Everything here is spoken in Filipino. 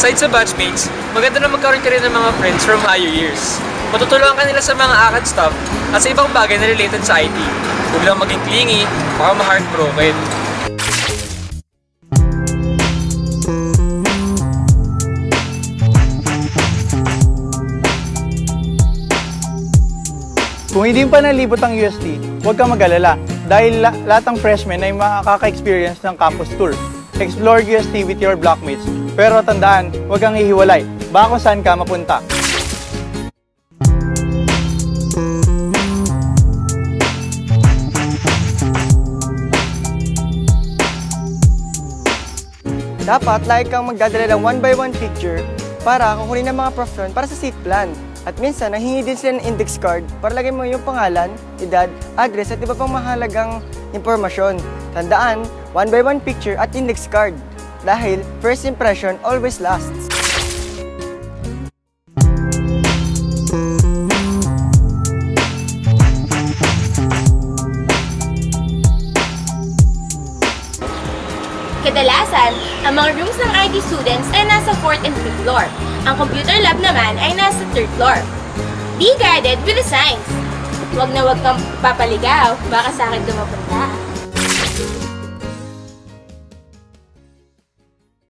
Aside sa batchmates, maganda na magkaroon ka rin ng mga friends from higher years. Matutulungan ka nila sa mga akad stuff at sa ibang bagay na related sa IT. Huwag lang maging clingy, baka ma-heartbroken. Kung hindi pa nalibot ang UST, huwag kang mag-alala dahil lahat ng freshmen ay makaka-experience ng campus tour. Explore UST with your blockmates. Pero tandaan, huwag kang hihiwalay. Baka kung saan ka mapunta. Dapat lagi kang magdadala ng 1x1 picture para kukunin ng mga prof para sa seat plan. At minsan, nanghingi din sila ng index card para lagay mo yung pangalan, edad, address at iba pang mahalagang impormasyon. Tandaan, 1x1 picture at index card. Dahil first impression always lasts. Kadalasan, ang mga rooms ng IT students ay nasa 4th and 5th floor. Ang computer lab naman ay nasa 3rd floor. Be guided with the signs. Huwag na huwag kang papaligaw, baka sa akin dumapunta.